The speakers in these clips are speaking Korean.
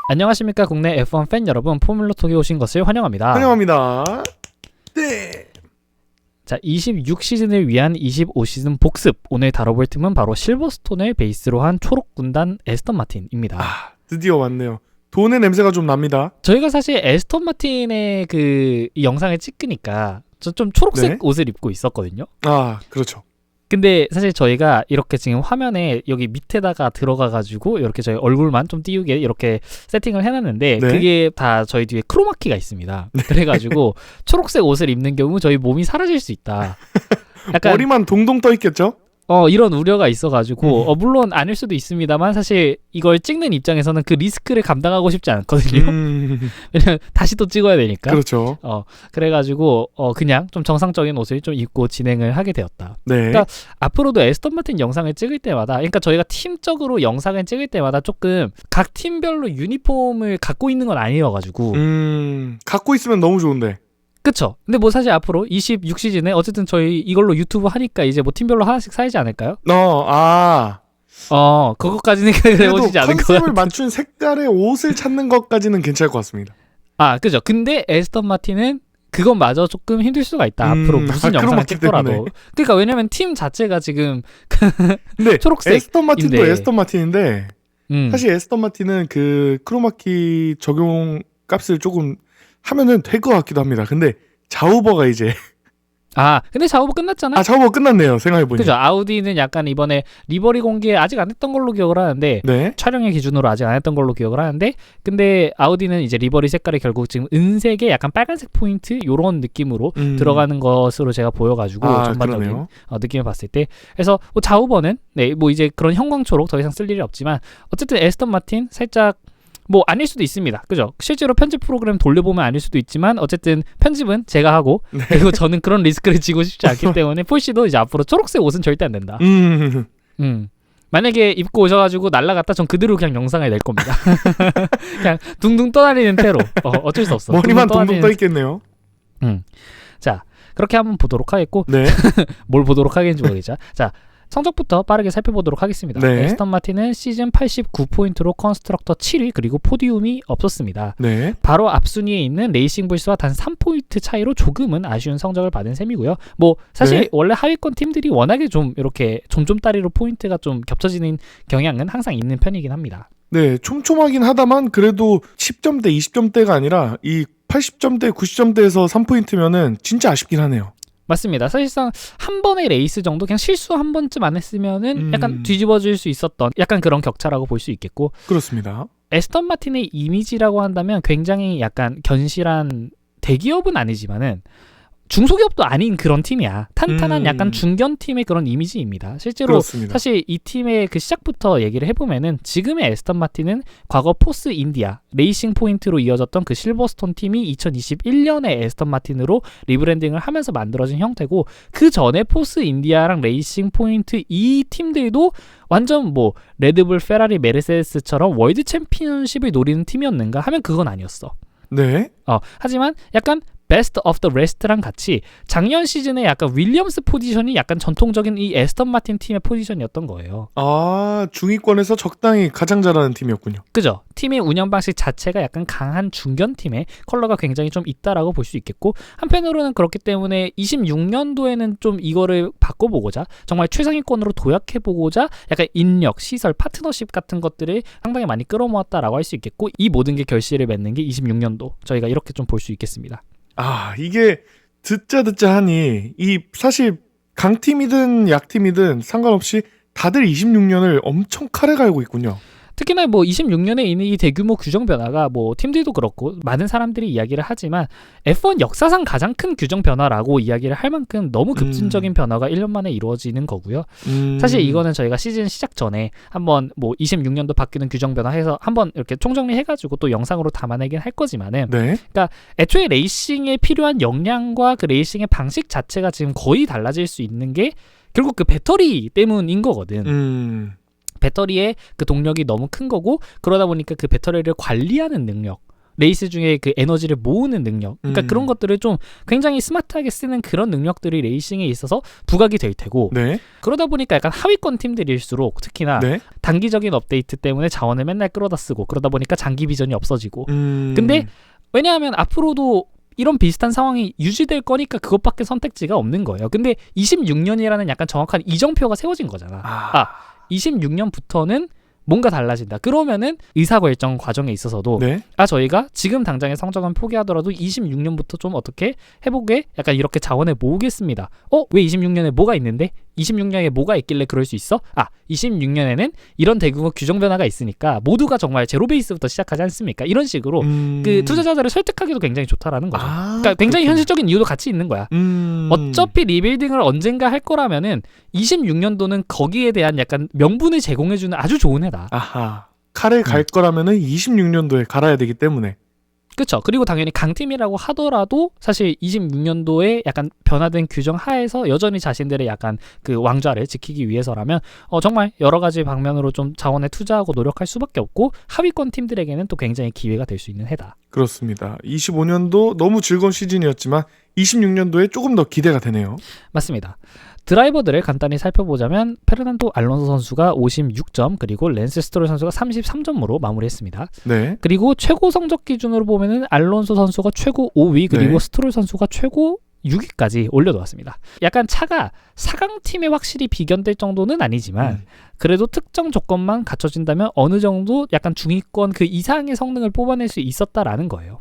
안녕하십니까 국내 F1 팬 여러분, 포뮬러톡에 오신 것을 환영합니다. 환영합니다. 네. 자, 26시즌을 위한 25시즌 복습. 오늘 다뤄볼 팀은 바로 실버스톤을 베이스로 한 초록 군단 에스턴 마틴입니다. 드디어 왔네요. 돈의 냄새가 좀 납니다. 저희가 사실 에스턴 마틴의 이 영상을 찍으니까 좀 초록색 네? 옷을 입고 있었거든요. 그렇죠. 근데 사실 저희가 이렇게 지금 화면에 여기 밑에다가 들어가가지고 이렇게 저희 얼굴만 좀 띄우게 이렇게 세팅을 해놨는데, 네. 그게 다 저희 뒤에 크로마키가 있습니다. 그래가지고 초록색 옷을 입는 경우 저희 몸이 사라질 수 있다. 약간 머리만 동동 떠 있겠죠? 이런 우려가 있어가지고 물론 아닐 수도 있습니다만, 사실 이걸 찍는 입장에서는 그 리스크를 감당하고 싶지 않거든요. 왜냐면 다시 또 찍어야 되니까. 그렇죠. 그래가지고 그냥 좀 정상적인 옷을 좀 입고 진행을 하게 되었다. 네. 그러니까 앞으로도 에스턴 마틴 영상을 찍을 때마다, 그러니까 저희가 팀적으로 영상을 찍을 때마다 조금 각 팀별로 유니폼을 갖고 있는 건 아니어가지고 갖고 있으면 너무 좋은데. 그쵸? 근데 뭐 사실 앞으로 26시즌에 어쨌든 저희 이걸로 유튜브 하니까 이제 뭐 팀별로 하나씩 사야지 않을까요? 그것까지는 해보시지 않은 것 같아요. 컨셉을 맞춘 색깔의 옷을 찾는 것까지는 괜찮을 것 같습니다. 그죠? 근데 에스턴 마틴은 그것마저 조금 힘들 수가 있다. 앞으로 무슨 영상을 크로마키 찍더라도. 때문에. 그러니까 왜냐면 팀 자체가 지금 근데 초록색. 에스턴 마틴도 에스턴 마틴인데 사실 에스턴 마틴은 그 크로마키 적용 값을 조금 하면은 될 것 같기도 합니다. 근데 자우버가 이제 근데 자우버 끝났잖아요. 자우버 끝났네요. 생각해보니. 그죠? 아우디는 약간 이번에 리버리 공개 아직 안 했던 걸로 기억을 하는데, 네. 촬영의 기준으로 아직 안 했던 걸로 기억을 하는데, 근데 아우디는 이제 리버리 색깔이 결국 지금 은색에 약간 빨간색 포인트 요런 느낌으로 들어가는 것으로 제가 보여가지고 전반적인 그러네요. 느낌을 봤을 때, 그래서 자우버는 뭐 이제 그런 형광초록 더 이상 쓸 일이 없지만, 어쨌든 에스턴 마틴 살짝 뭐 아닐 수도 있습니다. 그죠? 실제로 편집 프로그램 돌려보면 아닐 수도 있지만, 어쨌든 편집은 제가 하고, 그리고 저는 그런 리스크를 지고 싶지 않기 때문에 폴씨도 이제 앞으로 초록색 옷은 절대 안 된다. 만약에 입고 오셔가지고 날라갔다, 전 그대로 그냥 영상을 낼 겁니다. 그냥 둥둥 떠다니는 태로. 어쩔 수 없어. 머리만 동동 떠 있겠네요. 자, 그렇게 한번 보도록 하겠고, 네. 뭘 보도록 하겠는지 모르겠죠. 자, 성적부터 빠르게 살펴보도록 하겠습니다. 네. 에스턴 마틴은 시즌 89포인트로 컨스트럭터 7위, 그리고 포디움이 없었습니다. 네. 바로 앞순위에 있는 레이싱 불스와 단 3포인트 차이로 조금은 아쉬운 성적을 받은 셈이고요. 뭐 사실 네. 원래 하위권 팀들이 워낙에 좀 이렇게 좀좀따리로 포인트가 좀 겹쳐지는 경향은 항상 있는 편이긴 합니다. 네, 촘촘하긴 하다만 그래도 10점대, 20점대가 아니라 이 80점대, 90점대에서 3포인트면은 진짜 아쉽긴 하네요. 맞습니다. 사실상 한 번의 레이스 정도, 그냥 실수 한 번쯤 안 했으면은 약간 뒤집어질 수 있었던 약간 그런 격차라고 볼 수 있겠고, 그렇습니다. 에스턴 마틴의 이미지라고 한다면 굉장히 약간 견실한, 대기업은 아니지만은 중소기업도 아닌 그런 팀이야. 탄탄한 약간 중견팀의 그런 이미지입니다. 실제로 그렇습니다. 사실 이 팀의 그 시작부터 얘기를 해보면은, 지금의 에스턴 마틴은 과거 포스 인디아 레이싱 포인트로 이어졌던 그 실버스톤 팀이 2021년에 에스턴 마틴으로 리브랜딩을 하면서 만들어진 형태고, 그 전에 포스 인디아랑 레이싱 포인트 이 팀들도 완전 뭐 레드불, 페라리, 메르세데스처럼 월드 챔피언십을 노리는 팀이었는가 하면 그건 아니었어. 네. 하지만 약간 베스트 오브 더 레스트랑 같이 작년 시즌에 약간 윌리엄스 포지션이 약간 전통적인 이 에스턴 마틴 팀의 포지션이었던 거예요. 중위권에서 적당히 가장 잘하는 팀이었군요. 그죠? 팀의 운영 방식 자체가 약간 강한 중견팀의 컬러가 굉장히 좀 있다라고 볼 수 있겠고, 한편으로는 그렇기 때문에 26년도에는 좀 이거를 바꿔보고자, 정말 최상위권으로 도약해보고자 약간 인력, 시설, 파트너십 같은 것들을 상당히 많이 끌어모았다라고 할 수 있겠고, 이 모든 게 결실을 맺는 게 26년도, 저희가 이렇게 좀 볼 수 있겠습니다. 이게 듣자 하니 이 사실 강팀이든 약팀이든 상관없이 다들 26년을 엄청 칼에 갈고 있군요. 특히나 뭐 26년에 있는 이 대규모 규정 변화가 뭐 팀들도 그렇고 많은 사람들이 이야기를 하지만 F1 역사상 가장 큰 규정 변화라고 이야기를 할 만큼 너무 급진적인 변화가 1년 만에 이루어지는 거고요. 사실 이거는 저희가 시즌 시작 전에 한번 뭐 26년도 바뀌는 규정 변화해서 한번 이렇게 총정리해가지고 또 영상으로 담아내긴 할 거지만은, 네. 그러니까 애초에 레이싱에 필요한 역량과 그 레이싱의 방식 자체가 지금 거의 달라질 수 있는 게 결국 그 배터리 때문인 거거든. 배터리의 그 동력이 너무 큰 거고, 그러다 보니까 그 배터리를 관리하는 능력, 레이스 중에 그 에너지를 모으는 능력, 그러니까 그런 것들을 좀 굉장히 스마트하게 쓰는 그런 능력들이 레이싱에 있어서 부각이 될 테고 네. 그러다 보니까 약간 하위권 팀들일수록 특히나 네. 단기적인 업데이트 때문에 자원을 맨날 끌어다 쓰고 그러다 보니까 장기 비전이 없어지고 근데 왜냐하면 앞으로도 이런 비슷한 상황이 유지될 거니까 그것밖에 선택지가 없는 거예요. 근데 26년이라는 약간 정확한 이정표가 세워진 거잖아. 26년부터는 뭔가 달라진다. 그러면은 의사결정 과정에 있어서도 네. 저희가 지금 당장의 성적은 포기하더라도 26년부터 좀 어떻게 해보게 약간 이렇게 자원을 모으겠습니다. 왜 26년에 뭐가 있는데? 26년에 뭐가 있길래 그럴 수 있어? 26년에는 이런 대규모 규정 변화가 있으니까 모두가 정말 제로 베이스부터 시작하지 않습니까? 이런 식으로 그 투자자들을 설득하기도 굉장히 좋다라는 거죠. 그러니까 굉장히 현실적인 이유도 같이 있는 거야. 어차피 리빌딩을 언젠가 할 거라면은 26년도는 거기에 대한 약간 명분을 제공해주는 아주 좋은 해다. 아하. 칼을 갈 거라면은 26년도에 갈아야 되기 때문에. 그렇죠. 그리고 당연히 강팀이라고 하더라도 사실 26년도에 약간 변화된 규정 하에서 여전히 자신들의 약간 그 왕좌를 지키기 위해서라면 정말 여러 가지 방면으로 좀 자원에 투자하고 노력할 수밖에 없고 하위권 팀들에게는 또 굉장히 기회가 될 수 있는 해다. 그렇습니다. 25년도 너무 즐거운 시즌이었지만 26년도에 조금 더 기대가 되네요. 맞습니다. 드라이버들을 간단히 살펴보자면 페르난도 알론소 선수가 56점 그리고 랜스 스트롤 선수가 33점으로 마무리했습니다. 네. 그리고 최고 성적 기준으로 보면은 알론소 선수가 최고 5위 그리고 네. 스트롤 선수가 최고 6위까지 올려놓았습니다. 약간 차가 4강팀에 확실히 비견될 정도는 아니지만 그래도 특정 조건만 갖춰진다면 어느 정도 약간 중위권 그 이상의 성능을 뽑아낼 수 있었다라는 거예요.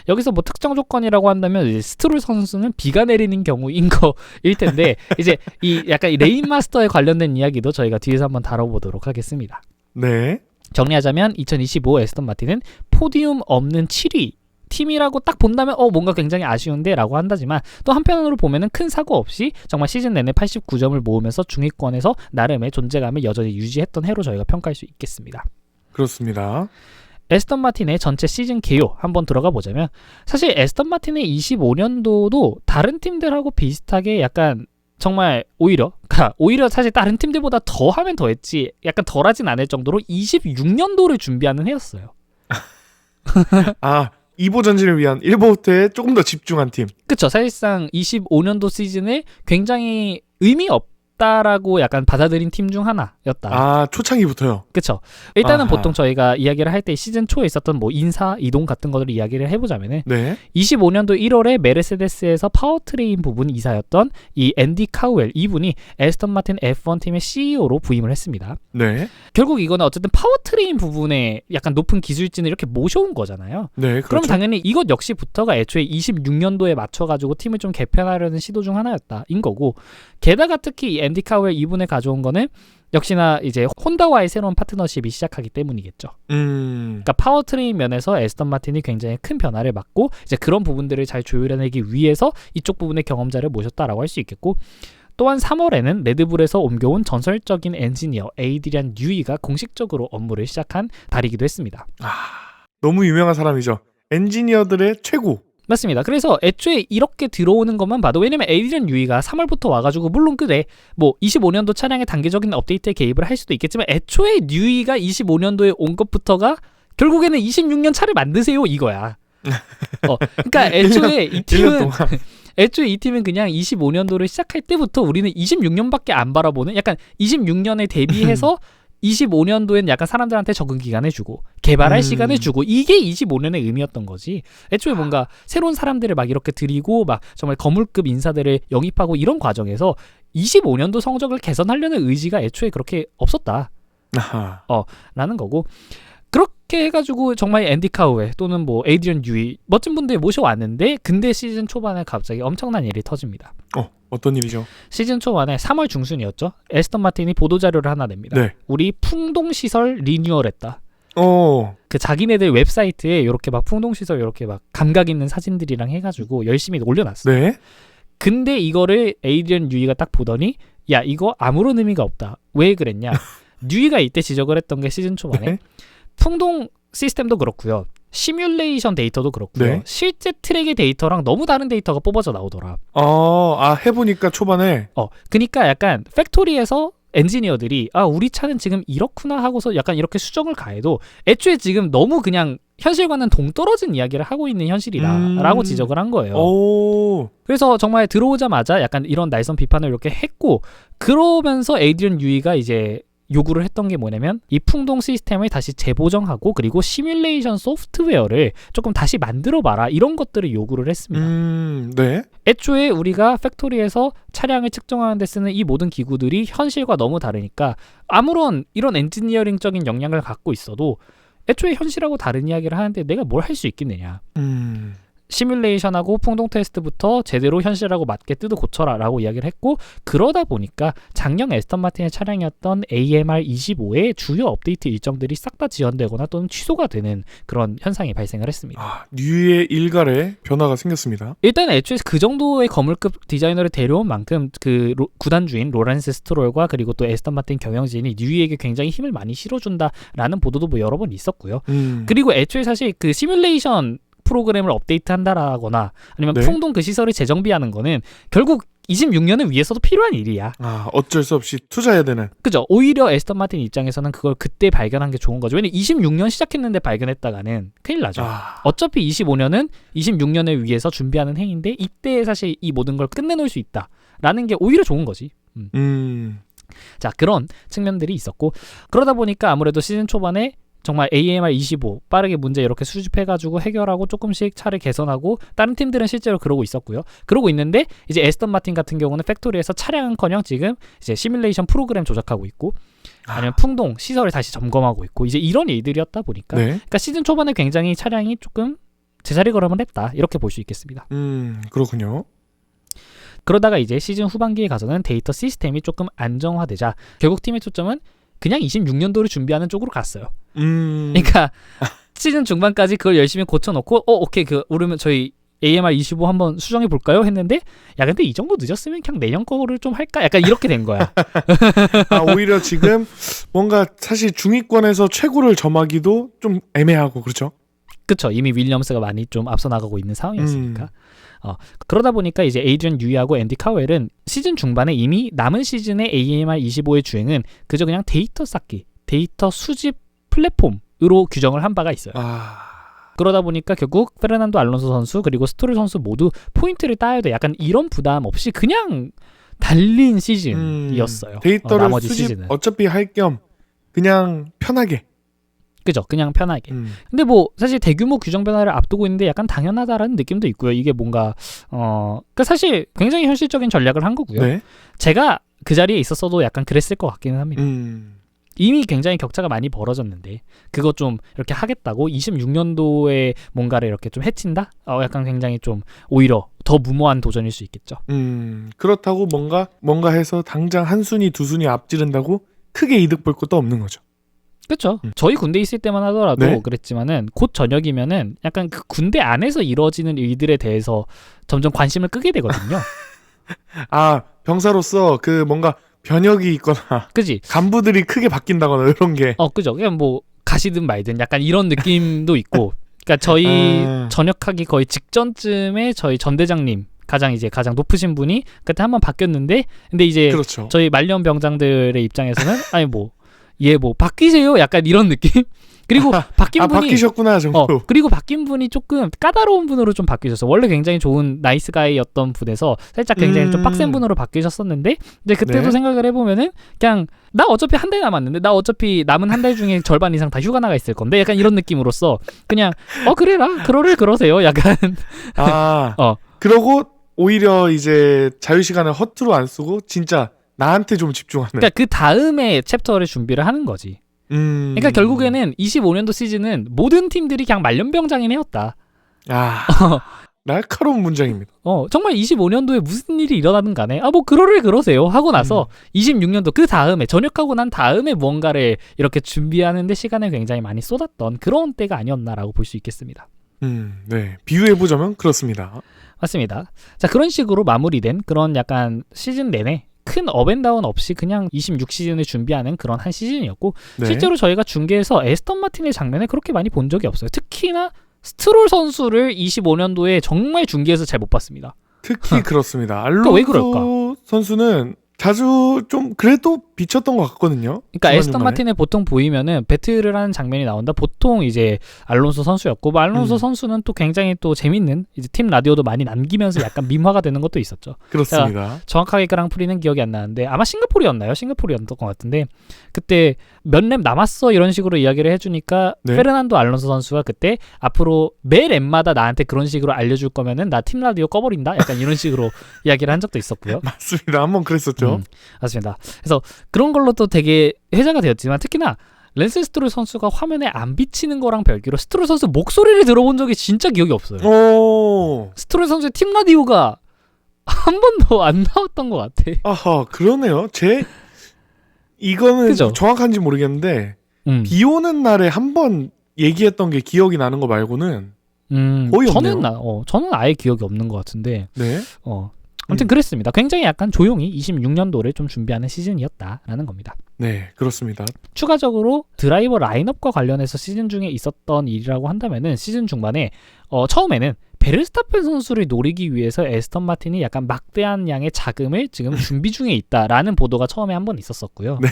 여기서 뭐 특정 조건이라고 한다면 이제 스트롤 선수는 비가 내리는 경우인 거일 텐데 이제 이 약간 이 레인 마스터에 관련된 이야기도 저희가 뒤에서 한번 다뤄보도록 하겠습니다. 네. 정리하자면 2025 에스턴 마틴은 포디움 없는 7위 팀이라고 딱 본다면 뭔가 굉장히 아쉬운데 라고 한다지만 또 한편으로 보면은 큰 사고 없이 정말 시즌 내내 89점을 모으면서 중위권에서 나름의 존재감을 여전히 유지했던 해로 저희가 평가할 수 있겠습니다. 그렇습니다. 에스턴 마틴의 전체 시즌 개요 한번 들어가 보자면 사실 에스턴 마틴의 25년도도 다른 팀들하고 비슷하게 약간 정말 오히려 사실 다른 팀들보다 더 하면 더 했지 약간 덜 하진 않을 정도로 26년도를 준비하는 해였어요. 2보 전진을 위한 1보호트에 조금 더 집중한 팀. 그쵸. 사실상 25년도 시즌에 굉장히 의미 없다라고 약간 받아들인 팀 중 하나였다. 초창기부터요. 그쵸. 일단은 아하. 보통 저희가 이야기를 할 때 시즌 초에 있었던 뭐 인사, 이동 같은 것들을 이야기를 해보자면은 네. 25년도 1월에 메르세데스에서 파워트레인 부분 이사였던 이 앤디 카우엘 이분이 에스턴 마틴 F1 팀의 CEO로 부임을 했습니다. 네. 결국 이거는 어쨌든 파워트레인 부분에 약간 높은 기술진을 이렇게 모셔온 거잖아요. 네. 그렇죠. 그럼 당연히 이것 역시부터가 애초에 26년도에 맞춰가지고 팀을 좀 개편하려는 시도 중 하나였다인 거고 게다가 특히 이 앤디 카우엘 이분을 가져온 거는 역시나 이제 혼다와의 새로운 파트너십이 시작하기 때문이겠죠. 그러니까 파워트레인 면에서 에스턴 마틴이 굉장히 큰 변화를 맞고 이제 그런 부분들을 잘 조율해내기 위해서 이쪽 부분의 경험자를 모셨다라고 할 수 있겠고 또한 3월에는 레드불에서 옮겨온 전설적인 엔지니어 에이드리안 뉴이가 공식적으로 업무를 시작한 달이기도 했습니다. 너무 유명한 사람이죠. 엔지니어들의 최고. 맞습니다. 그래서 애초에 이렇게 들어오는 것만 봐도 왜냐면 에이드리안 뉴이가 3월부터 와가지고 물론 그래 뭐 25년도 차량의 단계적인 업데이트에 개입을 할 수도 있겠지만 애초에 뉴이가 25년도에 온 것부터가 결국에는 26년 차를 만드세요 이거야. 그러니까 애초에 이 팀은 애초에 이 팀은 그냥 25년도를 시작할 때부터 우리는 26년밖에 안 바라보는 약간 26년에 대비해서 25년도엔 약간 사람들한테 적응 기간을 주고 개발할 시간을 주고 이게 25년의 의미였던 거지. 애초에 뭔가 새로운 사람들을 막 이렇게 들이고 막 정말 거물급 인사들을 영입하고 이런 과정에서 25년도 성적을 개선하려는 의지가 애초에 그렇게 없었다. 라는 거고 그렇게 해가지고 정말 앤디 카우에 또는 뭐 에이드리언 뉴이 멋진 분들 모셔왔는데 근데 시즌 초반에 갑자기 엄청난 일이 터집니다. 어떤 일이죠? 시즌 초반에 3월 중순이었죠. 에스턴 마틴이 보도자료를 하나 냅니다. 네. 우리 풍동시설 리뉴얼했다. 그 자기네들 웹사이트에 이렇게 막 풍동시설 이렇게 막 감각 있는 사진들이랑 해가지고 열심히 올려놨어. 네. 근데 이거를 에이드리언 뉴이가 딱 보더니 야 이거 아무런 의미가 없다. 왜 그랬냐? 뉴이가 이때 지적을 했던 게 시즌 초반에 네. 풍동 시스템도 그렇고요. 시뮬레이션 데이터도 그렇고요. 네. 실제 트랙의 데이터랑 너무 다른 데이터가 뽑아져 나오더라. 해보니까 초반에. 그니까 약간 팩토리에서 엔지니어들이 우리 차는 지금 이렇구나 하고서 약간 이렇게 수정을 가해도 애초에 지금 너무 그냥 현실과는 동떨어진 이야기를 하고 있는 현실이다라고 지적을 한 거예요. 오. 그래서 정말 들어오자마자 약간 이런 날선 비판을 이렇게 했고, 그러면서 에이드리언 유이가 이제 요구를 했던 게 뭐냐면 이 풍동 시스템을 다시 재보정하고 그리고 시뮬레이션 소프트웨어를 조금 다시 만들어봐라, 이런 것들을 요구를 했습니다. 네. 애초에 우리가 팩토리에서 차량을 측정하는 데 쓰는 이 모든 기구들이 현실과 너무 다르니까 아무런 이런 엔지니어링적인 역량을 갖고 있어도 애초에 현실하고 다른 이야기를 하는데 내가 뭘 할 수 있겠느냐. 시뮬레이션하고 풍동 테스트부터 제대로 현실하고 맞게 뜯어 고쳐라 라고 이야기를 했고, 그러다 보니까 작년 에스턴 마틴의 차량이었던 AMR25의 주요 업데이트 일정들이 싹 다 지연되거나 또는 취소가 되는 그런 현상이 발생을 했습니다. 뉴의 일갈에 변화가 생겼습니다. 일단 애초에 그 정도의 거물급 디자이너를 데려온 만큼 그 구단주인 로렌스 스트롤과 그리고 또 에스턴 마틴 경영진이 뉴이에게 굉장히 힘을 많이 실어준다라는 보도도 뭐 여러 번 있었고요. 그리고 애초에 사실 그 시뮬레이션 프로그램을 업데이트한다라거나 아니면 네. 풍동 그 시설을 재정비하는 거는 결국 26년을 위해서도 필요한 일이야. 어쩔 수 없이 투자해야 되는. 그죠? 오히려 에스턴 마틴 입장에서는 그걸 그때 발견한 게 좋은 거죠. 왜냐면 26년 시작했는데 발견했다가는 큰일 나죠. 어차피 25년은 26년을 위해서 준비하는 행인데 이때 사실 이 모든 걸 끝내놓을 수 있다라는 게 오히려 좋은 거지. 자, 그런 측면들이 있었고, 그러다 보니까 아무래도 시즌 초반에 정말 AMR25 빠르게 문제 이렇게 수집해가지고 해결하고 조금씩 차를 개선하고, 다른 팀들은 실제로 그러고 있었고요. 그러고 있는데 이제 에스턴 마틴 같은 경우는 팩토리에서 차량은커녕 지금 이제 시뮬레이션 프로그램 조작하고 있고, 아니면 풍동 시설을 다시 점검하고 있고, 이제 이런 일들이었다 보니까 그러니까 시즌 초반에 굉장히 차량이 조금 제자리 걸음을 했다, 이렇게 볼 수 있겠습니다. 그렇군요. 그러다가 이제 시즌 후반기에 가서는 데이터 시스템이 조금 안정화되자 결국 팀의 초점은 그냥 26년도를 준비하는 쪽으로 갔어요. 그러니까 시즌 중반까지 그걸 열심히 고쳐놓고 오케이, 오르면 저희 AMR25 한번 수정해 볼까요? 했는데 야, 근데 이 정도 늦었으면 그냥 내년 거를 좀 할까? 약간 이렇게 된 거야. 오히려 지금 뭔가 사실 중위권에서 최고를 점하기도 좀 애매하고 그렇죠? 그쵸. 이미 윌리엄스가 많이 좀 앞서 나가고 있는 상황이었으니까. 그러다 보니까 이제 에이드리언 유이하고 앤디 카웰은 시즌 중반에 이미 남은 시즌의 AMR25의 주행은 그저 그냥 데이터 쌓기, 데이터 수집 플랫폼으로 규정을 한 바가 있어요. 그러다 보니까 결국 페르난도 알론소 선수 그리고 스트롤 선수 모두 포인트를 따야 돼, 약간 이런 부담 없이 그냥 달린 시즌이었어요. 데이터를 나머지 수집 시즌은. 어차피 할 겸 그냥 편하게. 그죠, 그냥 편하게. 근데 뭐 사실 대규모 규정 변화를 앞두고 있는데 약간 당연하다라는 느낌도 있고요. 이게 뭔가 그러니까 사실 굉장히 현실적인 전략을 한 거고요. 네. 제가 그 자리에 있었어도 약간 그랬을 것 같기는 합니다. 이미 굉장히 격차가 많이 벌어졌는데 그거 좀 이렇게 하겠다고 26년도에 뭔가를 이렇게 좀 해친다? 약간 굉장히 좀 오히려 더 무모한 도전일 수 있겠죠. 그렇다고 뭔가 해서 당장 한 순위 두 순위 앞지른다고 크게 이득 볼 것도 없는 거죠. 그렇죠. 저희 군대 있을 때만 하더라도 네. 그랬지만은 곧 저녁이면은 약간 그 군대 안에서 이루어지는 일들에 대해서 점점 관심을 끄게 되거든요. 병사로서 그 뭔가 변혁이 있거나 그지? 간부들이 크게 바뀐다거나 이런 게. 그죠. 그냥 뭐 가시든 말든 약간 이런 느낌도 있고. 그러니까 저희 전역하기 거의 직전쯤에 저희 전대장님 가장 높으신 분이 그때 한번 바뀌었는데, 근데 이제 그렇죠. 저희 말년 병장들의 입장에서는 아니 뭐 얘 뭐 바뀌세요? 약간 이런 느낌? 그리고 바뀐 분이 바뀌셨구나 정도. 그리고 바뀐 분이 조금 까다로운 분으로 좀 바뀌셨어요. 원래 굉장히 좋은 나이스 가이였던 분에서 살짝 굉장히 좀 빡센 분으로 바뀌셨었는데, 근데 그때도 네. 생각을 해보면은 그냥 나 어차피 한 달 남았는데 나 어차피 남은 한 달 중에 절반 이상 다 휴가 나가 있을 건데 약간 이런 느낌으로서 그냥 그래라 그러세요. 약간 그러고 오히려 이제 자유시간을 허투루 안 쓰고 진짜 나한테 좀 집중하는. 그러니까 그 다음에 챕터를 준비를 하는 거지. 그러니까 결국에는 25년도 시즌은 모든 팀들이 그냥 말년병장인 해였다. 날카로운 문장입니다. 정말 25년도에 무슨 일이 일어나든 간에 뭐 그러세요 하고 나서 26년도 그 다음에 전역하고 난 다음에 무언가를 이렇게 준비하는데 시간을 굉장히 많이 쏟았던 그런 때가 아니었나라고 볼 수 있겠습니다. 네. 비유해보자면 그렇습니다. 맞습니다. 자, 그런 식으로 마무리된 그런 약간 시즌 내내 큰 업앤다운 없이 그냥 26시즌을 준비하는 그런 한 시즌이었고, 네. 실제로 저희가 중계에서 에스턴 마틴의 장면을 그렇게 많이 본 적이 없어요. 특히나 스트롤 선수를 25년도에 정말 중계에서 잘 못 봤습니다. 특히 그렇습니다. 알론소 왜 그럴까? 선수는 자주 좀 그래도 비쳤던 것 같거든요. 그러니까 중간 에스턴 중간에. 마틴에 보통 보이면은 배틀을 하는 장면이 나온다. 보통 이제 알론소 선수였고, 뭐 알론소 선수는 또 굉장히 또 재밌는 이제 팀 라디오도 많이 남기면서 약간 밈화가 되는 것도 있었죠. 그렇습니다. 정확하게 그랑프리는 기억이 안 나는데 아마 싱가포르였나요? 싱가포르였던 것 같은데 그때 몇 랩 남았어 이런 식으로 이야기를 해주니까 네. 페르난도 알론소 선수가 그때 앞으로 매 랩마다 나한테 그런 식으로 알려줄 거면은 나 팀 라디오 꺼버린다. 약간 이런 식으로 이야기를 한 적도 있었고요. 맞습니다. 한번 그랬었죠. 맞습니다. 그래서 그런 걸로 또 되게 회자가 되었지만 특히나 랜스 스트롤 선수가 화면에 안 비치는 거랑 별개로 스트롤 선수 목소리를 들어본 적이 진짜 기억이 없어요. 오. 스트롤 선수의 팀 라디오가 한 번도 안 나왔던 것 같아. 아하, 그러네요. 이거는 그죠? 정확한지 모르겠는데 비 오는 날에 한 번 얘기했던 게 기억이 나는 거 말고는 거의 없네요. 저는 아예 기억이 없는 것 같은데 네. 아무튼 그랬습니다. 굉장히 약간 조용히 26년도를 좀 준비하는 시즌이었다라는 겁니다. 네, 그렇습니다. 추가적으로 드라이버 라인업과 관련해서 시즌 중에 있었던 일이라고 한다면은 시즌 중반에 처음에는 베르스타펜 선수를 노리기 위해서 에스턴 마틴이 약간 막대한 양의 자금을 지금 준비 중에 있다라는 보도가 처음에 한 번 있었었고요. 네.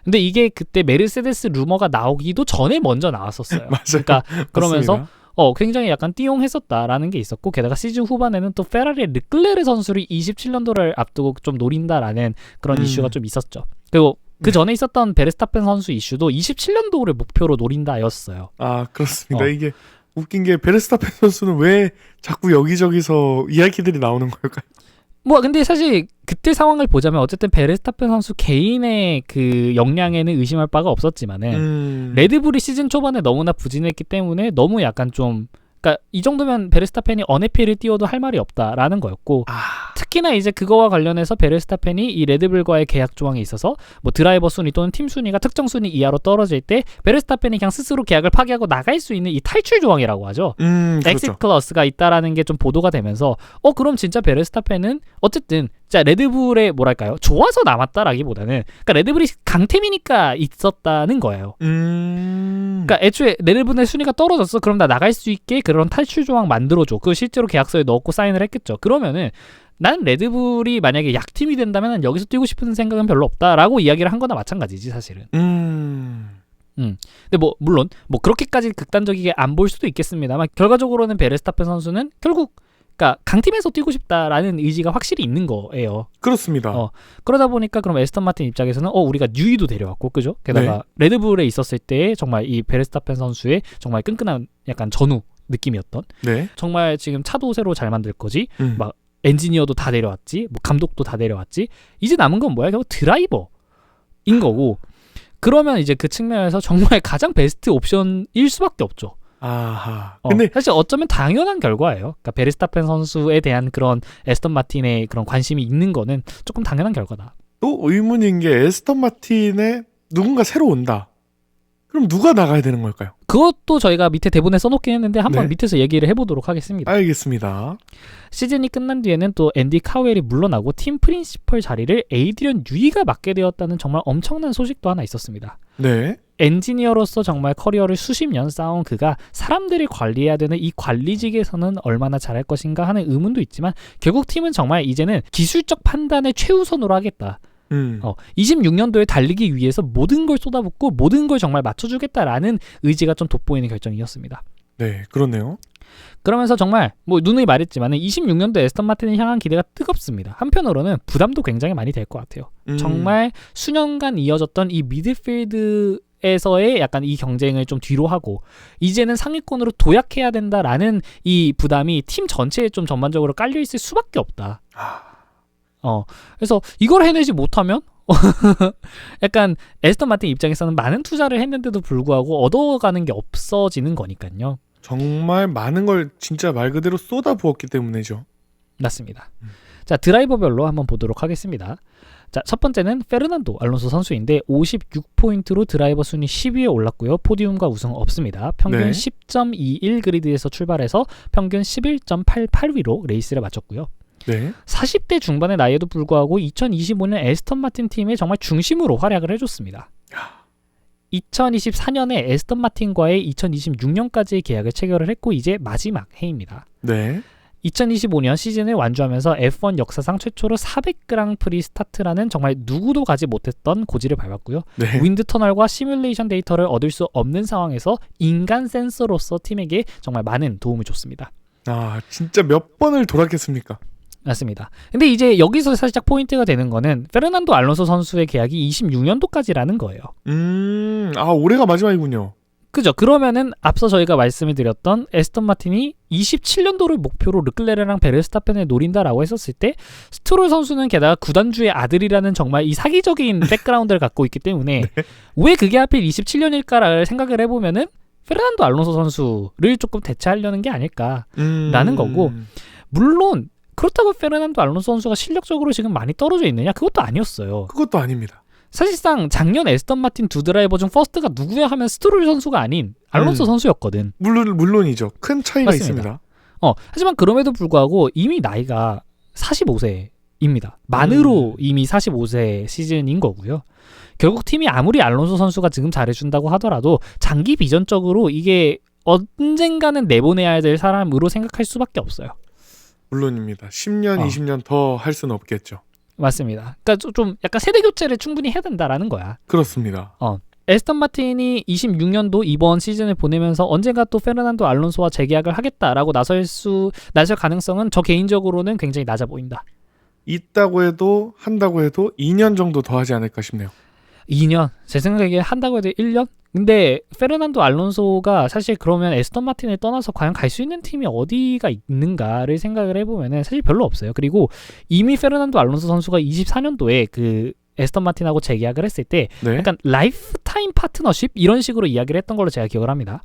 근데 이게 그때 메르세데스 루머가 나오기도 전에 먼저 나왔었어요. 맞아요. 그러니까 그러면서 맞습니다. 굉장히 약간 띠용했었다라는 게 있었고 게다가 시즌 후반에는 또 페라리의 르클레르 선수를 27년도를 앞두고 좀 노린다라는 그런 이슈가 좀 있었죠. 그리고 그 전에 있었던 베르스타펜 선수 이슈도 27년도를 목표로 노린다였어요. 아, 그렇습니다. 이게 웃긴 게 베르스타펜 선수는 왜 자꾸 여기저기서 이야기들이 나오는 걸까요? 뭐 근데 사실 그때 상황을 보자면 어쨌든 베르스타펜 선수 개인의 그 역량에는 의심할 바가 없었지만은 레드불이 시즌 초반에 너무나 부진했기 때문에 너무 약간 좀 그러니까 이 정도면 베르스타펜이 어네피를 띄워도 할 말이 없다라는 거였고 특히나 이제 그거와 관련해서 베르스타펜이 이 레드불과의 계약 조항에 있어서 뭐 드라이버 순위 또는 팀 순위가 특정 순위 이하로 떨어질 때 베르스타펜이 그냥 스스로 계약을 파기하고 나갈 수 있는 이 탈출 조항이라고 하죠. 엑시트 그렇죠. 클러스가 있다라는 게 좀 보도가 되면서 그럼 진짜 베르스타펜은 어쨌든 진짜 레드불에 뭐랄까요 좋아서 남았다라기보다는 그러니까 레드불이 강팀이니까 있었다는 거예요. 그러니까 애초에 레드불의 순위가 떨어졌어. 그럼 나 나갈 수 있게 그런 탈출 조항 만들어줘. 그 실제로 계약서에 넣고 사인을 했겠죠. 그러면은 난 레드불이 만약에 약팀이 된다면 여기서 뛰고 싶은 생각은 별로 없다라고 이야기를 한 거나 마찬가지지 사실은. 근데 뭐 물론 뭐 그렇게까지 극단적이게 안 볼 수도 있겠습니다만 결과적으로는 베르스타펜 선수는 결국 그러니까 강팀에서 뛰고 싶다라는 의지가 확실히 있는 거예요. 그렇습니다. 그러다 보니까 그럼 에스턴 마틴 입장에서는 우리가 뉴이도 데려왔고 그죠? 게다가 레드불에 있었을 때 정말 이 베르스타펜 선수의 정말 끈끈한 약간 전우 느낌이었던 정말 지금 차도 새로 잘 만들 거지 막 엔지니어도 다 데려왔지 뭐 감독도 다 데려왔지 이제 남은 건 뭐야? 결국 드라이버인 거고 그러면 이제 그 측면에서 정말 가장 베스트 옵션일 수밖에 없죠. 아하. 근데 사실 어쩌면 당연한 결과예요. 그러니까 베르스타펜 선수에 대한 그런 에스턴 마틴의 그런 관심이 있는 거는 조금 당연한 결과다. 또 의문인 게 에스턴 마틴에 누군가 새로 온다. 그럼 누가 나가야 되는 걸까요? 그것도 저희가 밑에 대본에 써놓긴 했는데 한번 밑에서 얘기를 해보도록 하겠습니다. 알겠습니다. 시즌이 끝난 뒤에는 또 앤디 카웰이 물러나고 팀 프린시펄 자리를 에이드리언 유이가 맡게 되었다는 정말 엄청난 소식도 하나 있었습니다. 엔지니어로서 정말 커리어를 수십 년 쌓아온 그가 사람들이 관리해야 되는 이 관리직에서는 얼마나 잘할 것인가 하는 의문도 있지만 결국 팀은 정말 이제는 기술적 판단을 최우선으로 하겠다. 26년도에 달리기 위해서 모든 걸 쏟아붓고 모든 걸 정말 맞춰주겠다라는 의지가 좀 돋보이는 결정이었습니다. 네, 그렇네요. 그러면서 정말 뭐 누누이 말했지만 26년도 에스턴 마틴을 향한 기대가 뜨겁습니다. 한편으로는 부담도 굉장히 많이 될 것 같아요. 정말 수년간 이어졌던 이 미드필드에서의 약간 이 경쟁을 좀 뒤로 하고 이제는 상위권으로 도약해야 된다라는 이 부담이 팀 전체에 좀 전반적으로 깔려있을 수밖에 없다. 그래서 이걸 해내지 못하면 약간 에스턴 마틴 입장에서는 많은 투자를 했는데도 불구하고 얻어가는 게 없어지는 거니까요. 정말 많은 걸 진짜 말 그대로 쏟아부었기 때문이죠. 맞습니다. 자, 드라이버별로 한번 보도록 하겠습니다. 자, 첫 번째는 페르난도 알론소 선수인데 56포인트로 드라이버 순위 10위에 올랐고요. 포디움과 우승 없습니다. 평균 10.21 그리드에서 출발해서 평균 11.88위로 레이스를 마쳤고요. 40대 중반의 나이에도 불구하고 2025년 에스턴 마틴 팀의 정말 중심으로 활약을 해줬습니다. 2024년에 에스턴 마틴과의 2026년까지의 계약을 체결을 했고 이제 마지막 해입니다. 2025년 시즌을 완주하면서 F1 역사상 최초로 400그랑프리 스타트라는 정말 누구도 가지 못했던 고지를 밟았고요. 네. 윈드 터널과 시뮬레이션 데이터를 얻을 수 없는 상황에서 인간 센서로서 팀에게 정말 많은 도움을 줬습니다. 아, 진짜 몇 번을 돌았겠습니까? 맞습니다. 근데 이제 여기서 살짝 포인트가 되는 거는 페르난도 알론소 선수의 계약이 26년도까지라는 거예요. 아, 올해가 마지막이군요. 그죠? 그러면은 앞서 저희가 말씀을 드렸던 에스턴 마틴이 27년도를 목표로 르클레르랑 베르스타펜을 노린다라고 했었을 때 스트롤 선수는 게다가 구단주의 아들이라는 정말 이 사기적인 백그라운드를 갖고 있기 때문에 네. 왜 그게 하필 27년일까를 생각을 해보면은 페르난도 알론소 선수를 조금 대체하려는 게 아닐까라는 거고, 물론 그렇다고 페르난도 알론소 선수가 실력적으로 지금 많이 떨어져 있느냐? 그것도 아니었어요. 그것도 아닙니다. 사실상 작년 에스턴 마틴 두 드라이버 중 퍼스트가 누구야 하면 스트롤 선수가 아닌 알론소 선수였거든. 물론이죠. 큰 차이가 맞습니다. 있습니다. 하지만 그럼에도 불구하고 이미 나이가 45세입니다. 만으로 이미 45세 시즌인 거고요. 결국 팀이 아무리 알론소 선수가 지금 잘해준다고 하더라도 장기 비전적으로 이게 언젠가는 내보내야 될 사람으로 생각할 수밖에 없어요. 물론입니다. 10년, 20년 더 할 수는 없겠죠. 맞습니다. 그러니까 좀 약간 세대 교체를 충분히 해야 된다라는 거야. 그렇습니다. 에스턴 마틴이 26년도 이번 시즌을 보내면서 언젠가 또 페르난도 알론소와 재계약을 하겠다라고 나설 가능성은 저 개인적으로는 굉장히 낮아 보인다. 한다고 해도 2년 정도 더 하지 않을까 싶네요. 2년? 제 생각에 한다고 해도 1년? 근데 페르난도 알론소가 사실 그러면 에스턴 마틴을 떠나서 과연 갈 수 있는 팀이 어디가 있는가를 생각을 해보면은 사실 별로 없어요. 그리고 이미 페르난도 알론소 선수가 24년도에 그 에스턴 마틴하고 재계약을 했을 때 네. 약간 라이프타임 파트너십 이런 식으로 이야기를 했던 걸로 제가 기억을 합니다.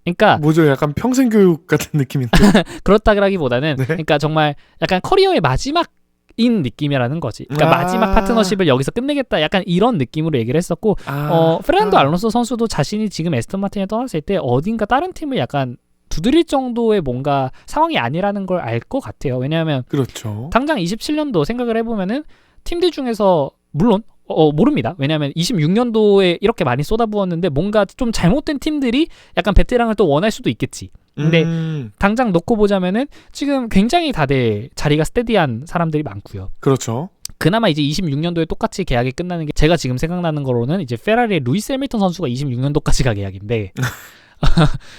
그러니까 뭐죠? 약간 평생 교육 같은 느낌인데. 그렇다기보다는 네. 그러니까 정말 약간 커리어의 마지막인 느낌이라는 거지. 그러니까 마지막 파트너십을 여기서 끝내겠다. 약간 이런 느낌으로 얘기를 했었고, 페르난도 알론소 선수도 자신이 지금 에스턴 마틴에 떠났을 때 어딘가 다른 팀을 약간 두드릴 정도의 뭔가 상황이 아니라는 걸 알 것 같아요. 왜냐하면 그렇죠. 당장 27년도 생각을 해보면은 팀들 중에서 물론 모릅니다. 왜냐하면 26년도에 이렇게 많이 쏟아부었는데 뭔가 좀 잘못된 팀들이 약간 베테랑을 또 원할 수도 있겠지. 근데 당장 놓고 보자면은 지금 굉장히 다들 자리가 스테디한 사람들이 많고요. 그렇죠. 그나마 이제 26년도에 똑같이 계약이 끝나는 게 제가 지금 생각나는 거로는 이제 페라리의 루이스 해밀턴 선수가 26년도까지가 계약인데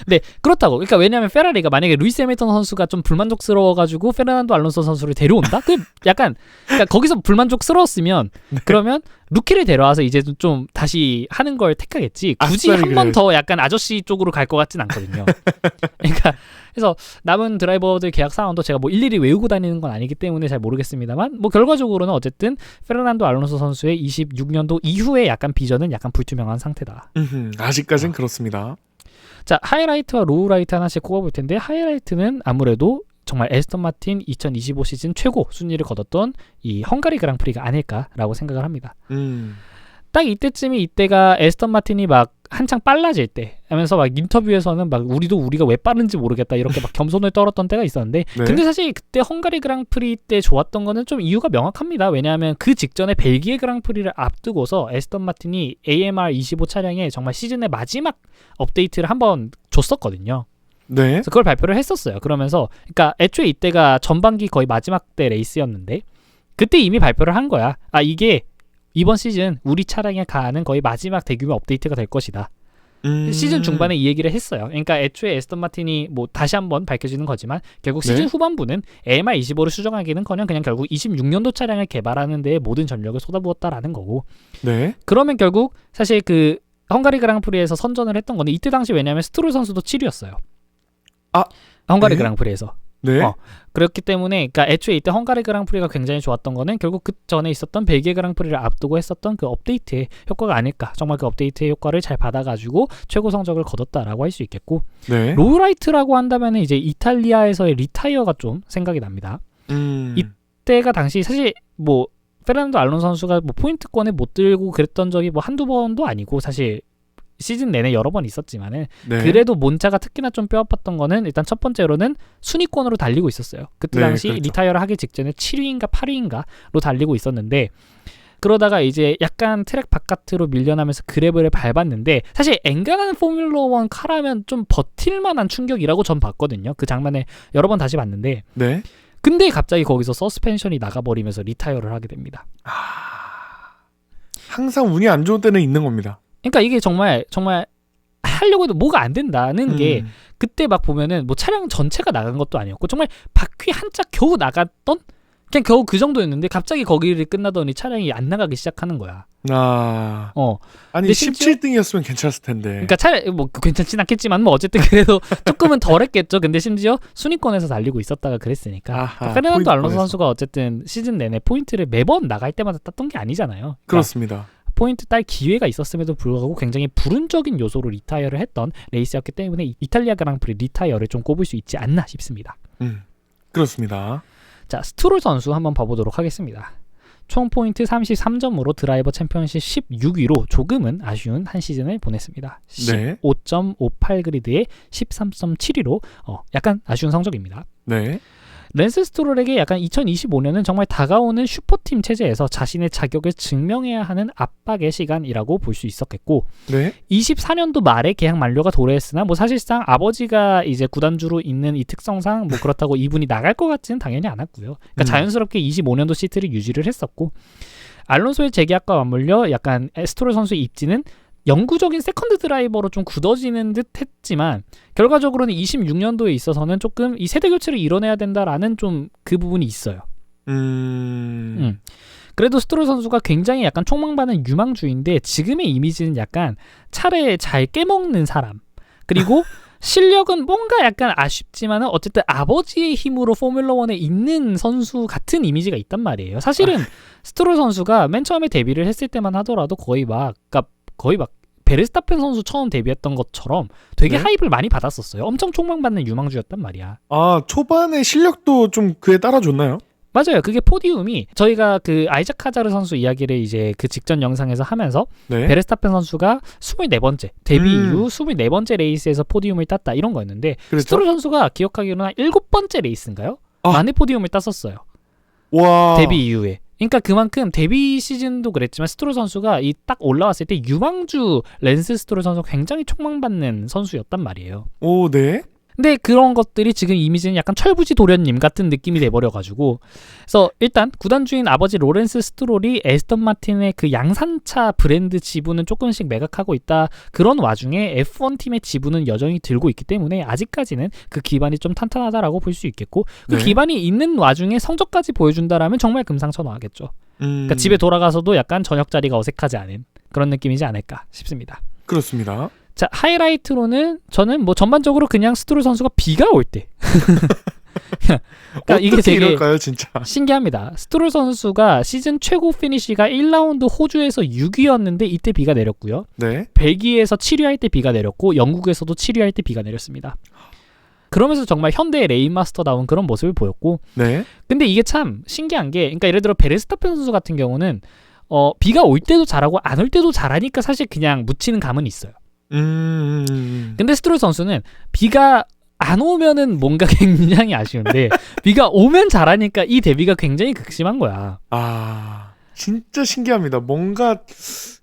네, 그렇다고. 그러니까 왜냐하면 페라리가 만약에 루이스 해밀턴 선수가 좀 불만족스러워가지고 페르난도 알론소 선수를 데려온다? 그 약간 그러니까 거기서 불만족스러웠으면 네. 그러면 루키를 데려와서 이제 좀 다시 하는 걸 택하겠지. 굳이 한 번 더 약간 아저씨 쪽으로 갈 것 같진 않거든요. 그러니까 그래서 남은 드라이버들 계약 사항도 제가 뭐 일일이 외우고 다니는 건 아니기 때문에 잘 모르겠습니다만 뭐 결과적으로는 어쨌든 페르난도 알론소 선수의 26년도 이후에 약간 비전은 약간 불투명한 상태다. 아직까진 그렇습니다. 자, 하이라이트와 로우라이트 하나씩 꼽아볼 텐데 하이라이트는 아무래도 정말 에스턴 마틴 2025 시즌 최고 순위를 거뒀던 이 헝가리 그랑프리가 아닐까라고 생각을 합니다. 딱 이때가 에스턴 마틴이 막 한창 빨라질 때 하면서 막 인터뷰에서는 막 우리가 왜 빠른지 모르겠다 이렇게 막 겸손을 떨었던 때가 있었는데 네. 근데 사실 그때 헝가리 그랑프리 때 좋았던 거는 좀 이유가 명확합니다. 왜냐하면 그 직전에 벨기에 그랑프리를 앞두고서 에스턴 마틴이 AMR 25 차량에 정말 시즌의 마지막 업데이트를 한번 줬었거든요. 네. 그래서 그걸 발표를 했었어요. 그러면서 그러니까 애초에 이때가 전반기 거의 마지막 때 레이스였는데 그때 이미 발표를 한 거야. 아, 이게 이번 시즌 우리 차량에 가는 거의 마지막 대규모 업데이트가 될 것이다. 시즌 중반에 이 얘기를 했어요. 그러니까 애초에 에스턴 마틴이 뭐 다시 한번 밝혀지는 거지만 결국 시즌 네. 후반부는 AMR 25를 수정하기는커녕 그냥 결국 26년도 차량을 개발하는 데에 모든 전력을 쏟아부었다라는 거고. 네. 그러면 결국 사실 그 헝가리 그랑프리에서 선전을 했던 건데 이때 당시 왜냐하면 스트롤 선수도 7위였어요. 헝가리 네? 그랑프리에서. 네. 그렇기 때문에 그러니까 애초에 이때 헝가리 그랑프리가 굉장히 좋았던 거는 결국 그 전에 있었던 벨기에 그랑프리를 앞두고 했었던 그 업데이트의 효과가 아닐까. 정말 그 업데이트의 효과를 잘 받아가지고 최고 성적을 거뒀다라고 할 수 있겠고 네. 로우라이트라고 한다면 이제 이탈리아에서의 리타이어가 좀 생각이 납니다. 이때가 당시 사실 뭐 페르난도 알론소 선수가 뭐 포인트권에 못 들고 그랬던 적이 뭐 한두 번도 아니고 사실 시즌 내내 여러 번 있었지만은 네. 그래도 몬차가 특히나 좀 뼈아팠던 거는 일단 첫 번째로는 순위권으로 달리고 있었어요. 그때 네, 당시 그렇죠. 리타이어를 하기 직전에 7위인가 8위인가로 달리고 있었는데 그러다가 이제 약간 트랙 바깥으로 밀려나면서 그래블을 밟았는데 사실 엔간한 포뮬러 1 카라면 좀 버틸만한 충격이라고 전 봤거든요. 그 장면을 여러 번 다시 봤는데 네. 근데 갑자기 거기서 서스펜션이 나가버리면서 리타이어를 하게 됩니다. 항상 운이 안 좋은 때는 있는 겁니다. 그러니까 이게 정말 하려고 해도 뭐가 안 된다는 게 그때 막 보면은 뭐 차량 전체가 나간 것도 아니었고 정말 바퀴 한 짝 겨우 나갔던 그냥 겨우 그 정도였는데 갑자기 거기를 끝나더니 차량이 안 나가기 시작하는 거야. 아니 17등이었으면 괜찮았을 텐데. 그러니까 차라리 뭐 괜찮진 않겠지만 뭐 어쨌든 그래도 조금은 덜했겠죠. 근데 심지어 순위권에서 달리고 있었다가 그랬으니까. 페르난도 알론소 선수가 어쨌든 시즌 내내 포인트를 매번 나갈 때마다 땄던 게 아니잖아요. 그러니까 그렇습니다. 포인트 딸 기회가 있었음에도 불구하고 굉장히 불운적인 요소로 리타이어를 했던 레이스였기 때문에 이탈리아 그랑프리 리타이어를 좀 꼽을 수 있지 않나 싶습니다. 그렇습니다. 자, 스트롤 선수 한번 봐보도록 하겠습니다. 총 포인트 33점으로 드라이버 챔피언십 16위로 조금은 아쉬운 한 시즌을 보냈습니다. 15.58 그리드에 13.7위로 약간 아쉬운 성적입니다. 네. 랜스 스트롤에게 약간 2025년은 정말 다가오는 슈퍼팀 체제에서 자신의 자격을 증명해야 하는 압박의 시간이라고 볼 수 있었겠고 24년도 말에 계약 만료가 도래했으나 뭐 사실상 아버지가 이제 구단주로 있는 이 특성상 뭐 그렇다고 이분이 나갈 것 같지는 당연히 않았고요. 그러니까 자연스럽게 25년도 시트를 유지를 했었고 알론소의 재계약과 맞물려 약간 스트롤 선수의 입지는 영구적인 세컨드 드라이버로 좀 굳어지는 듯 했지만 결과적으로는 26년도에 있어서는 조금 이 세대 교체를 이뤄내야 된다라는 좀 그 부분이 있어요. 그래도 스트롤 선수가 굉장히 약간 촉망받는 유망주인데 지금의 이미지는 약간 차를 잘 깨먹는 사람 그리고 실력은 뭔가 약간 아쉽지만은 어쨌든 아버지의 힘으로 포뮬러 1에 있는 선수 같은 이미지가 있단 말이에요. 사실은 스트롤 선수가 맨 처음에 데뷔를 했을 때만 하더라도 거의 막 베르스타펜 선수 처음 데뷔했던 것처럼 되게 하이프를 많이 받았었어요. 엄청 촉망받는 유망주였단 말이야. 초반에 실력도 좀 그에 따라줬나요? 맞아요. 그게 포디움이 저희가 그 아이작 카자르 선수 이야기를 이제 그 직전 영상에서 하면서 베르스타펜 선수가 24번째 데뷔 이후 24번째 레이스에서 포디움을 땄다 이런 거였는데 스트롤 선수가 기억하기로는 7번째 레이스인가요? 만에 포디움을 땄었어요. 와. 데뷔 이후에. 그러니까 그만큼 데뷔 시즌도 그랬지만 스트롤 선수가 이 딱 올라왔을 때 유망주 랜스 스트롤 선수가 굉장히 촉망받는 선수였단 말이에요. 오, 네. 근데 그런 것들이 지금 이미지는 약간 철부지 도련님 같은 느낌이 돼버려가지고 그래서 일단 구단주인 아버지 로렌스 스트롤이 에스턴 마틴의 그 양산차 브랜드 지분은 조금씩 매각하고 있다. 그런 와중에 F1 팀의 지분은 여전히 들고 있기 때문에 아직까지는 그 기반이 좀 탄탄하다라고 볼 수 있겠고 그 기반이 있는 와중에 성적까지 보여준다라면 정말 금상첨화하겠죠. 그러니까 집에 돌아가서도 약간 저녁 자리가 어색하지 않은 그런 느낌이지 않을까 싶습니다. 그렇습니다. 자, 하이라이트로는 저는 뭐 전반적으로 그냥 스트롤 선수가 비가 올 때 그러니까 이게 되게 이럴까요, 진짜? 신기합니다. 스트롤 선수가 시즌 최고 피니시가 1라운드 호주에서 6위였는데 이때 비가 내렸고요. 벨기에에서 7위할 때 비가 내렸고 영국에서도 7위할 때 비가 내렸습니다. 그러면서 정말 현대의 레인마스터다운 그런 모습을 보였고 근데 이게 참 신기한 게 그러니까 예를 들어 베르스타펜 선수 같은 경우는 비가 올 때도 잘하고 안 올 때도 잘하니까 사실 그냥 묻히는 감은 있어요. 근데 스트롤 선수는 비가 안 오면은 뭔가 굉장히 아쉬운데 비가 오면 잘하니까 이 대비가 굉장히 극심한 거야. 진짜 신기합니다. 뭔가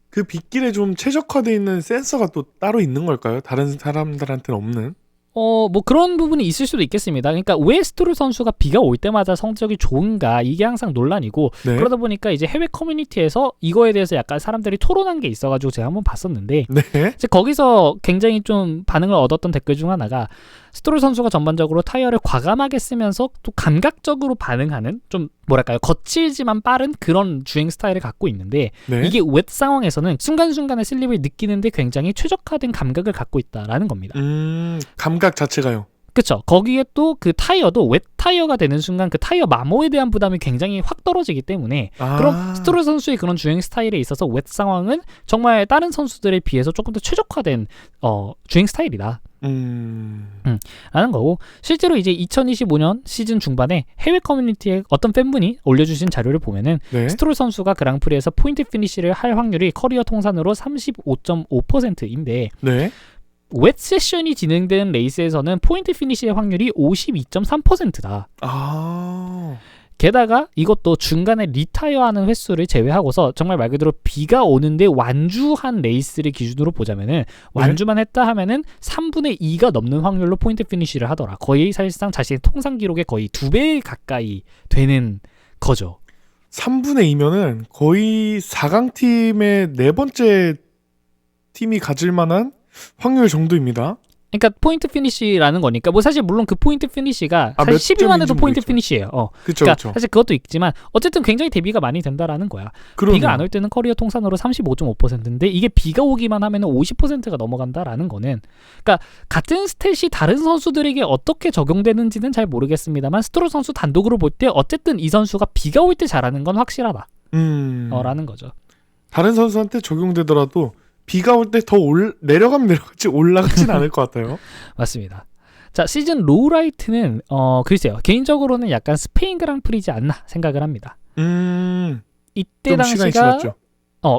그 빗길에 좀 최적화되어 있는 센서가 또 따로 있는 걸까요? 다른 사람들한테는 없는? 뭐 그런 부분이 있을 수도 있겠습니다. 그러니까 왜 스트롤 선수가 비가 올 때마다 성적이 좋은가 이게 항상 논란이고 그러다 보니까 이제 해외 커뮤니티에서 이거에 대해서 약간 사람들이 토론한 게 있어가지고 제가 한번 봤었는데 이제 거기서 굉장히 좀 반응을 얻었던 댓글 중 하나가 스트롤 선수가 전반적으로 타이어를 과감하게 쓰면서 또 감각적으로 반응하는 좀 뭐랄까요 거칠지만 빠른 그런 주행 스타일을 갖고 있는데 이게 웻 상황에서는 순간순간의 슬립을 느끼는데 굉장히 최적화된 감각을 갖고 있다라는 겁니다. 감각 자체가요? 그쵸. 거기에 또 그 타이어도 웻 타이어가 되는 순간 그 타이어 마모에 대한 부담이 굉장히 확 떨어지기 때문에 그럼 스트롤 선수의 그런 주행 스타일에 있어서 웻 상황은 정말 다른 선수들에 비해서 조금 더 최적화된 주행 스타일이다. 라는 거고 실제로 이제 2025년 시즌 중반에 해외 커뮤니티에 어떤 팬분이 올려주신 자료를 보면은 스트롤 선수가 그랑프리에서 포인트 피니시를 할 확률이 커리어 통산으로 35.5%인데 웻 세션이 진행된 레이스에서는 포인트 피니시의 확률이 52.3%다. 게다가 이것도 중간에 리타이어하는 횟수를 제외하고서 정말 말 그대로 비가 오는데 완주한 레이스를 기준으로 보자면은 완주만 했다 하면은 3분의 2가 넘는 확률로 포인트 피니쉬를 하더라. 거의 사실상 자신의 통상 기록의 거의 2배 가까이 되는 거죠. 3분의 2면은 거의 4강 팀의 네 번째 팀이 가질 만한 확률 정도입니다. 그러니까 포인트 피니쉬라는 거니까 뭐 사실 물론 그 포인트 피니쉬가 사실 12만 해도 포인트 피니쉬예요. 그쵸, 그러니까 그쵸. 사실 그것도 있지만 어쨌든 굉장히 대비가 많이 된다라는 거야. 그러네요. 비가 안 올 때는 커리어 통산으로 35.5%인데 이게 비가 오기만 하면 50%가 넘어간다라는 거는 그러니까 같은 스탯이 다른 선수들에게 어떻게 적용되는지는 잘 모르겠습니다만 스트롤 선수 단독으로 볼 때 어쨌든 이 선수가 비가 올 때 잘하는 건 확실하다. 라는 거죠. 다른 선수한테 적용되더라도 비가 올 때 더 내려가면 내려갔지 올라가진 않을 것 같아요. 맞습니다. 자, 시즌 로우라이트는 글쎄요. 개인적으로는 약간 스페인 그랑프리지 않나 생각을 합니다. 이때 좀 시간이 지났죠.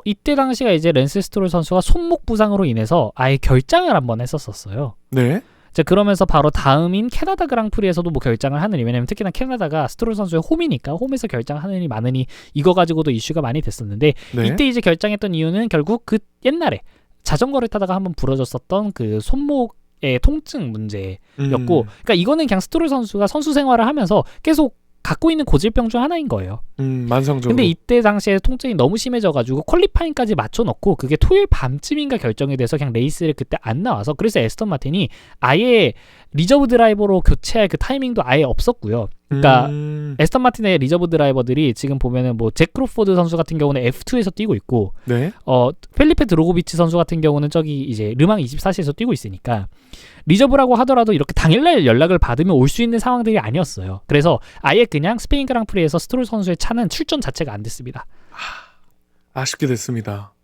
이때 당시가 이제 랜스 스트롤 선수가 손목 부상으로 인해서 아예 결장을 한번 했었어요. 네. 자, 그러면서 바로 다음인 캐나다 그랑프리에서도 뭐 결장을 하느니, 왜냐면 특히나 캐나다가 스트롤 선수의 홈이니까 홈에서 결장하느니 많으니 이거 가지고도 이슈가 많이 됐었는데 네. 이때 이제 결장했던 이유는 결국 그 옛날에 자전거를 타다가 한번 부러졌었던 그 손목의 통증 문제였고, 그러니까 이거는 그냥 스트롤 선수가 선수 생활을 하면서 계속 갖고 있는 고질병 중 하나인 거예요. 만성적으로. 근데 이때 당시에 통증이 너무 심해져가지고 퀄리파잉까지 맞춰놓고 그게 토요일 밤쯤인가 결정이 돼서 그냥 레이스를 그때 안 나와서 그래서 에스턴 마틴이 아예 리저브 드라이버로 교체할 그 타이밍도 아예 없었고요. 그러니까 에스턴 마틴의 리저브 드라이버들이 지금 보면은 뭐 잭 크로포드 선수 같은 경우는 F2에서 뛰고 있고, 네. 펠리페 드로고비치 선수 같은 경우는 저기 이제 르망 24시에서 뛰고 있으니까 리저브라고 하더라도 이렇게 당일날 연락을 받으면 올 수 있는 상황들이 아니었어요. 그래서 아예 그냥 스페인 그랑프리에서 스트롤 선수의 차는 출전 자체가 안 됐습니다. 아쉽게 됐습니다.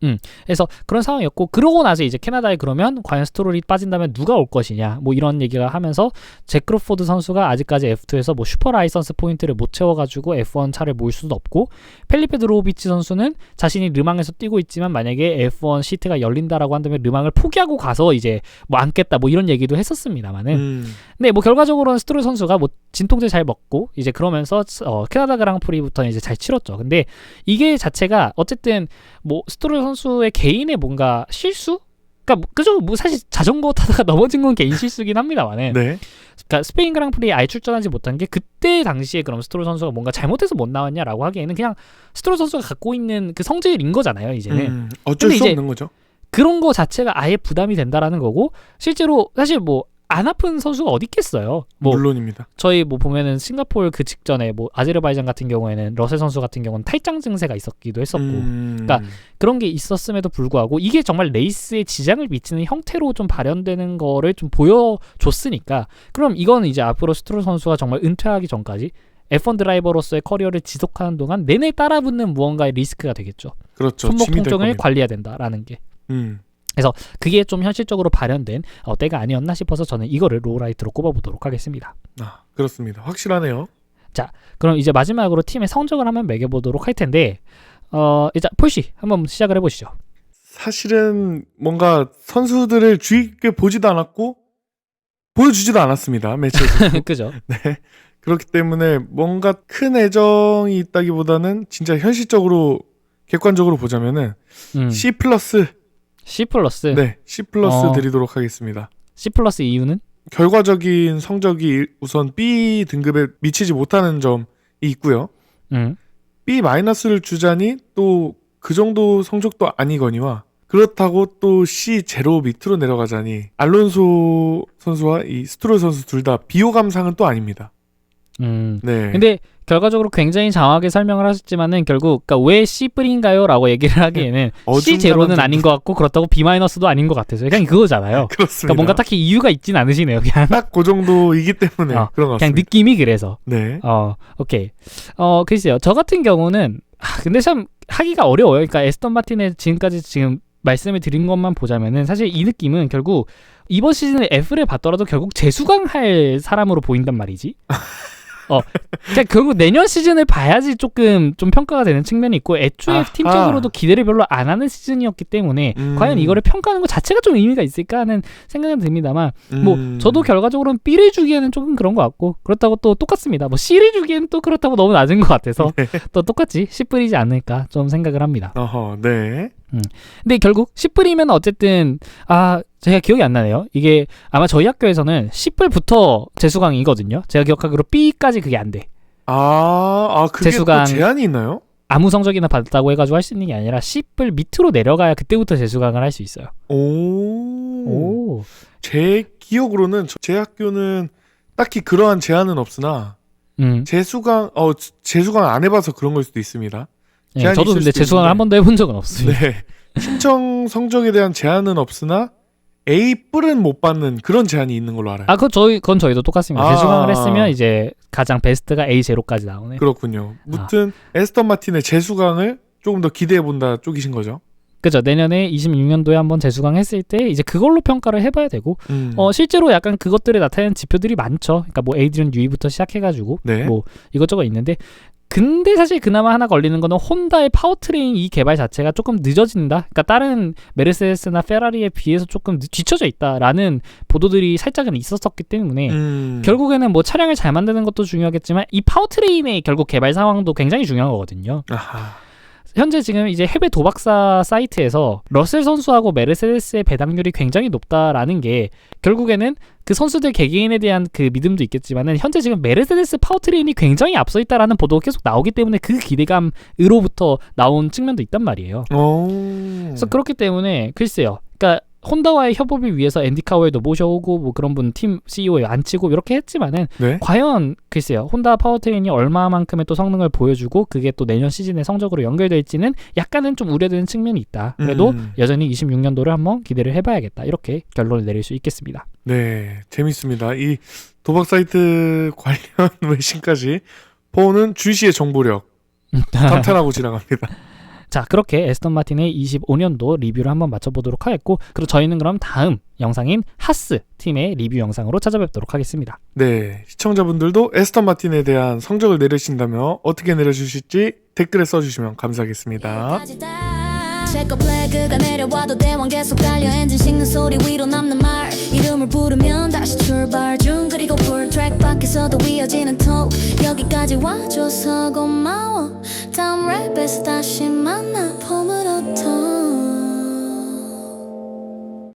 그래서 그런 상황이었고, 그러고 나서 이제 캐나다에 그러면 과연 스트롤이 빠진다면 누가 올 것이냐 뭐 이런 얘기가 하면서 잭 크로포드 선수가 아직까지 F2에서 뭐 슈퍼 라이선스 포인트를 못 채워가지고 F1 차를 모을 수도 없고, 펠리페 드로비치 선수는 자신이 르망에서 뛰고 있지만 만약에 F1 시트가 열린다라고 한다면 르망을 포기하고 가서 이제 뭐 앉겠다 뭐 이런 얘기도 했었습니다만은 근데 뭐 결과적으로는 스트롤 선수가 뭐 진통제 잘 먹고 이제 그러면서 캐나다 그랑프리부터 이제 잘 치렀죠. 근데 이게 자체가 어쨌든 뭐 스트롤 선수의 개인의 뭔가 실수? 그러니까 그죠? 뭐 사실 자전거 타다가 넘어진 건 개인 실수긴 합니다만은. 네. 그러니까 스페인 그랑프리에 아예 출전하지 못한 게 그때 당시에 그럼 스트롤 선수가 뭔가 잘못해서 못 나왔냐라고 하기에는 그냥 스트롤 선수가 갖고 있는 그 성질인 거잖아요, 이제는. 어쩔 수 이제 없는 거죠. 그런 거 자체가 아예 부담이 된다라는 거고, 실제로 사실 뭐 안 아픈 선수가 어디 있겠어요. 뭐 물론입니다. 저희 뭐 보면은 싱가포르 그 직전에 뭐 아제르바이잔 같은 경우에는 러셀 선수 같은 경우는 탈장 증세가 있었기도 했었고, 그러니까 그런 게 있었음에도 불구하고 이게 정말 레이스에 지장을 미치는 형태로 좀 발현되는 거를 좀 보여줬으니까, 그럼 이거는 이제 앞으로 스트롤 선수가 정말 은퇴하기 전까지 F1 드라이버로서의 커리어를 지속하는 동안 내내 따라붙는 무언가의 리스크가 되겠죠. 그렇죠. 손목 통증을 관리해야 된다라는 게. 그래서 그게 좀 현실적으로 발현된 때가 아니었나 싶어서 저는 이거를 로우라이트로 꼽아보도록 하겠습니다. 그렇습니다. 확실하네요. 자, 그럼 이제 마지막으로 팀의 성적을 한번 매겨보도록 할 텐데, 이제 폴씨 한번 시작을 해보시죠. 사실은 뭔가 선수들을 주의 깊게 보지도 않았고 보여주지도 않았습니다. 매치에서. 그죠? 네. 그렇기 때문에 뭔가 큰 애정이 있다기보다는 진짜 현실적으로 객관적으로 보자면은 C 플러스. C 플러스? 네, C 플러스 드리도록 하겠습니다. C 플러스 이유는? 결과적인 성적이 우선 B 등급에 미치지 못하는 점이 있고요. B 마이너스를 주자니 또 그 정도 성적도 아니거니와, 그렇다고 또 C 제로 밑으로 내려가자니 알론소 선수와 이 스트롤 선수 둘 다 비호감상은 또 아닙니다. 네. 근데 결과적으로 굉장히 장황하게 설명을 하셨지만은 결국 그러니까 왜 C+인가요? 라고 얘기를 하기에는 C 제로는 아닌 것 같고 그렇다고 B 마이너스도 아닌 것 같아서 그냥 그거잖아요. 그렇습니다. 그러니까 뭔가 딱히 이유가 있진 않으시네요. 그냥 딱 그 정도이기 때문에 그런 것 같습니다. 그냥 느낌이 그래서. 네. 오케이. 글쎄요. 저 같은 경우는 근데 참 하기가 어려워요. 그러니까 에스턴 마틴의 지금까지 지금 말씀을 드린 것만 보자면은 사실 이 느낌은 결국 이번 시즌에 F를 받더라도 결국 재수강할 사람으로 보인단 말이지. 그러니까 결국 내년 시즌을 봐야지 조금 좀 평가가 되는 측면이 있고 애초에 팀적으로도 기대를 별로 안 하는 시즌이었기 때문에 과연 이거를 평가하는 것 자체가 좀 의미가 있을까 하는 생각은 듭니다만 뭐 저도 결과적으로는 B를 주기에는 조금 그런 것 같고 그렇다고 또 똑같습니다. 뭐 C를 주기에는 또 그렇다고 너무 낮은 것 같아서 또 똑같이 C뿌리지 않을까 좀 생각을 합니다. 네. 근데 결국 C뿌리면 어쨌든 제가 기억이 안 나네요. 이게 아마 저희 학교에서는 C뿔부터 재수강이거든요. 제가 기억하기로 B까지 그게 안 돼. 그게 재수강 또 제한이 있나요? 아무 성적이나 받았다고 해가지고 할 수 있는 게 아니라 C뿔 밑으로 내려가야 그때부터 재수강을 할 수 있어요. 오. 제 기억으로는 제 학교는 딱히 그러한 제한은 없으나 재수강 안 해봐서 그런 걸 수도 있습니다. 네, 저도 근데 재수강을 한 번도 해본 적은 없습니다. 네. 신청 성적에 대한 제한은 없으나 A뿔은 못 받는 그런 제한이 있는 걸로 알아요. 그건 저희도 똑같습니다. 재수강을 했으면 이제 가장 베스트가 A0까지 나오네. 그렇군요. 무튼 에스턴 마틴의 재수강을 조금 더 기대해본다 쪽이신 거죠? 그죠. 내년에 26년도에 한번 재수강했을 때 이제 그걸로 평가를 해봐야 되고 실제로 약간 그것들에 나타내는 지표들이 많죠. 그러니까 뭐 에이드리언 유이부터 시작해가지고 뭐 이것저것 있는데 근데 사실 그나마 하나 걸리는 거는 혼다의 파워트레인 이 개발 자체가 조금 늦어진다. 그러니까 다른 메르세데스나 페라리에 비해서 조금 뒤쳐져 있다라는 보도들이 살짝은 있었었기 때문에 결국에는 뭐 차량을 잘 만드는 것도 중요하겠지만 이 파워트레인의 결국 개발 상황도 굉장히 중요한 거거든요. 현재 지금 이제 해외 도박사 사이트에서 러셀 선수하고 메르세데스의 배당률이 굉장히 높다라는 게 결국에는 그 선수들 개개인에 대한 그 믿음도 있겠지만은 현재 지금 메르세데스 파워트레인이 굉장히 앞서 있다라는 보도가 계속 나오기 때문에 그 기대감으로부터 나온 측면도 있단 말이에요. 그래서 그렇기 때문에 글쎄요. 그러니까 혼다와의 협업을 위해서 앤디 카웰도 모셔오고 뭐 그런 분 팀 CEO에 앉히고 이렇게 했지만은 과연 글쎄요. 혼다 파워트레인이 얼마만큼의 또 성능을 보여주고 그게 또 내년 시즌의 성적으로 연결될지는 약간은 좀 우려되는 측면이 있다. 그래도 여전히 26년도를 한번 기대를 해봐야겠다. 이렇게 결론을 내릴 수 있겠습니다. 네, 재밌습니다. 이 도박 사이트 관련 외신까지 보는 주시의 정보력 감탄하고 지나갑니다. 자, 그렇게 에스턴 마틴의 25년도 리뷰를 한번 맞춰보도록 하겠고 그리고 저희는 그럼 다음 영상인 하스 팀의 리뷰 영상으로 찾아뵙도록 하겠습니다. 네, 시청자분들도 에스턴 마틴에 대한 성적을 내리신다면 어떻게 내려주실지 댓글에 써주시면 감사하겠습니다. 체커 플래그가 내려와도 대왕 계속 달려 엔진 식는 소리 위로 남는 말 이름을 부르면 다시 출발 중 그리고 풀 트랙 밖에서도 이어지는 톡 여기까지 와줘서 고마워 다음 랩에서 다시 만나 봄으로 통